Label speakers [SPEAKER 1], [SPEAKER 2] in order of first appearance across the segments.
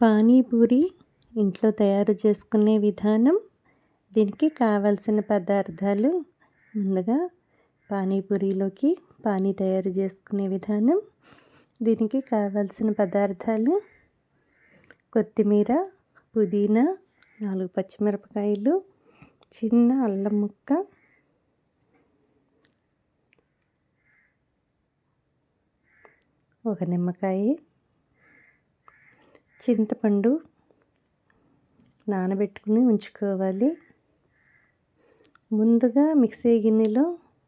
[SPEAKER 1] పానీపూరి ఇంట్లో తయారు చేసుకునే విధానం, దీనికి కావాల్సిన పదార్థాలు. ముందుగా పానీపూరిలోకి పానీ తయారు చేసుకునే విధానం. దీనికి కావాల్సిన పదార్థాలు: కొత్తిమీర, పుదీనా, 4 పచ్చిమిరపకాయలు, చిన్న అల్లం ముక్క, ఒక నిమ్మకాయ, చింతపండు నానబెట్టుకుని ఉంచుకోవాలి. ముందుగా మిక్సీ గిన్నెలో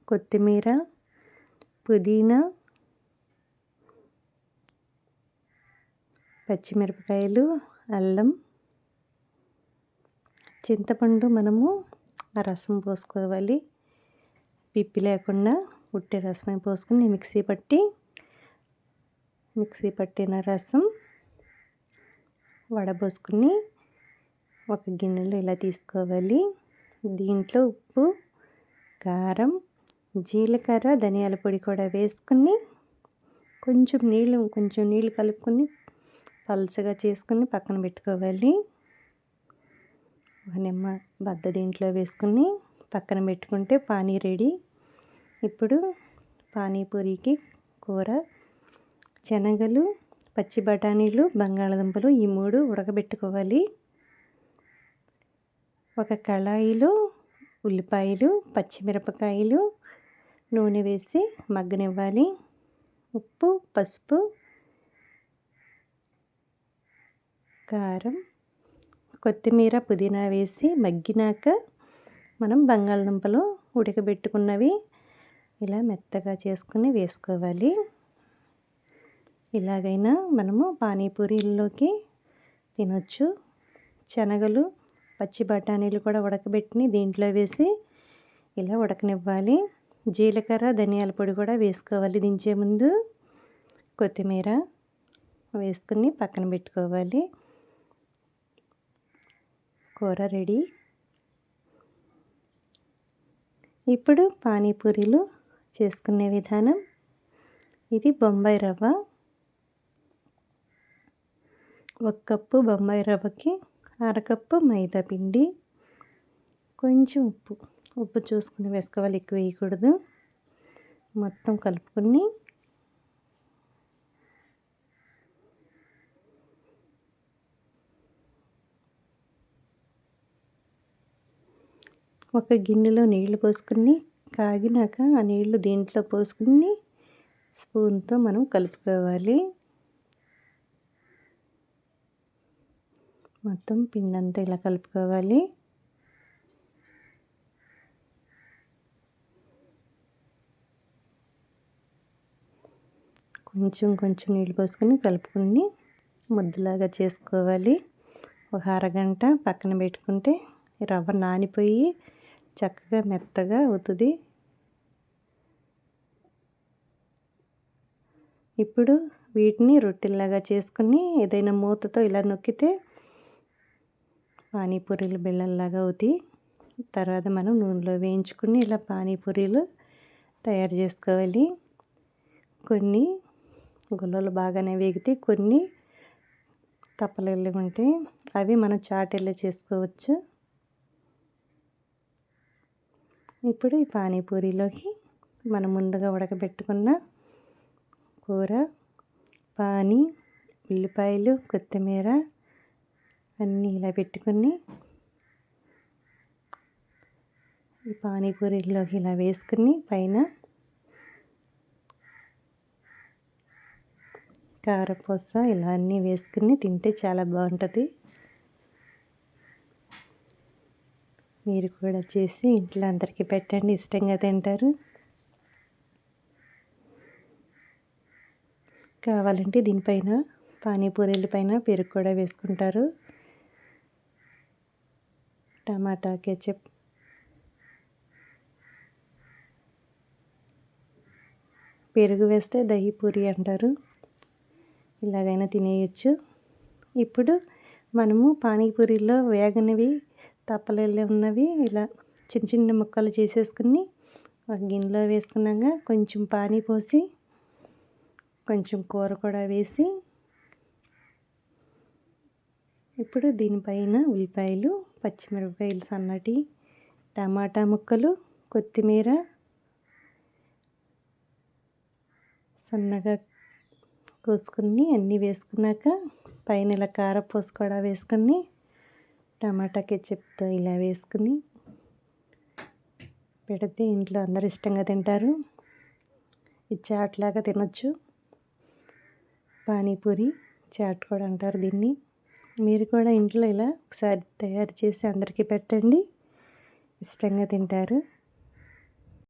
[SPEAKER 1] కొత్తిమీర, పుదీనా, పచ్చిమిరపకాయలు, అల్లం, చింతపండు మనము రసం పోసుకోవాలి. పిప్పి లేకుండా ఉట్టి రసమే పోసుకుని మిక్సీ పట్టిన రసం వడబోసుకుని ఒక గిన్నెలో ఇలా తీసుకోవాలి. దీంట్లో ఉప్పు, కారం, జీలకర్ర, ధనియాల పొడి కూడా వేసుకుని కొంచెం నీళ్ళు కలుపుకొని పలుచగా చేసుకుని పక్కన పెట్టుకోవాలి. ఒక నిమ్మ బద్ద దీంట్లో వేసుకుని పక్కన పెట్టుకుంటే పానీ రెడీ. ఇప్పుడు పానీపూరికి కూర: శనగలు, పచ్చి బఠానీలు, బంగాళదుంపలు, ఈ 3 ఉడకబెట్టుకోవాలి. ఒక కళాయిలో ఉల్లిపాయలు, పచ్చిమిరపకాయలు, నూనె వేసి మగ్గనివ్వాలి. ఉప్పు, పసుపు, కారం, కొత్తిమీర, పుదీనా వేసి మగ్గినాక మనం బంగాళదుంపలు ఉడకబెట్టుకున్నవి ఇలా మెత్తగా చేసుకుని వేసుకోవాలి. ఇలాగైనా మనము పానీపూరీల్లోకి తినొచ్చు. శనగలు, పచ్చి బఠానీలు కూడా ఉడకబెట్టి దీంట్లో వేసి ఇలా ఉడకనివ్వాలి. జీలకర్ర, ధనియాల పొడి కూడా వేసుకోవాలి. దించే ముందు కొత్తిమీర వేసుకుని పక్కన పెట్టుకోవాలి. కూర రెడీ. ఇప్పుడు పానీపూరీలు చేసుకునే విధానం: ఇది బొంబాయి రవ్వ. 1 కప్పు బొంబాయి రవ్వకి అరకప్పు మైదా పిండి, కొంచెం ఉప్పు చూసుకుని వేసుకోవాలి, ఎక్కువ వేయకూడదు. మొత్తం కలుపుకొని ఒక గిన్నెలో నీళ్లు పోసుకుని కాగినాక ఆ నీళ్లు దీంట్లో పోసుకుని స్పూన్తో మనం కలుపుకోవాలి. మొత్తం పిండి అంతా ఇలా కలుపుకోవాలి. కొంచెం నీళ్ళు పోసుకొని కలుపుకుని ముద్దలాగా చేసుకోవాలి. ఒక అరగంట పక్కన పెట్టుకుంటే రవ్వ నానిపోయి చక్కగా మెత్తగా అవుతుంది. ఇప్పుడు వీటిని రొట్టెల్లాగా చేసుకుని ఏదైనా మూతతో ఇలా నొక్కితే పానీపూరీలు బిళ్ళల్లాగా అవుతాయి. తర్వాత మనం నూనెలో వేయించుకుని ఇలా పానీపూరీలు తయారు చేసుకోవాలి. కొన్ని గుల్లలు బాగానే వేగితే, కొన్ని తప్పలెల్లి ఉంటాయి, అవి మనం చాటెల్లో చేసుకోవచ్చు. ఇప్పుడు ఈ పానీపూరీలోకి మనం ముందుగా ఉడకబెట్టుకున్న కూర, పానీ, ఉల్లిపాయలు, కొత్తిమీర అన్నీ ఇలా పెట్టుకుని ఈ పానీపూరీలోకి ఇలా వేసుకుని పైన కారపూస ఇలా అన్నీ వేసుకుని తింటే చాలా బాగుంటుంది. మీరు కూడా చేసి ఇంట్లో అందరికీ పెట్టండి, ఇష్టంగా తింటారు. కావాలంటే దీనిపైన పానీపూరీల పైన పెరుగు కూడా వేసుకుంటారు. టమాటా కెచప్, పెరుగు వేస్తే దహి పూరి అంటారు. ఇలాగైనా తినేయచ్చు. ఇప్పుడు మనము పానీపూరీలో వేగనివి, తప్పలెల్లి ఉన్నవి ఇలా చిన్న ముక్కలు చేసేసుకుని ఒక గిన్నెలో వేసుకున్నాక కొంచెం పానీ పోసి కొంచెం కూర కూడా వేసి ఇప్పుడు దీనిపైన ఉల్లిపాయలు, పచ్చిమిరపకాయలు సన్నటి, టమాటా ముక్కలు, కొత్తిమీర సన్నగా కోసుకుని అన్నీ వేసుకున్నాక పైన ఇలా కారపూస కూడా వేసుకుని టమాటా కెచప్తో ఇలా వేసుకుని పెడితే ఇంట్లో అందరూ ఇష్టంగా తింటారు. ఇది చాట్ లాగా తినొచ్చు. పానీపూరి చాట్ కూడా అంటారు దీన్ని. మీరు కూడా ఇంట్లో ఇలా ఒకసారి తయారు చేసి అందరికీ పెట్టండి, ఇష్టంగా తింటారు.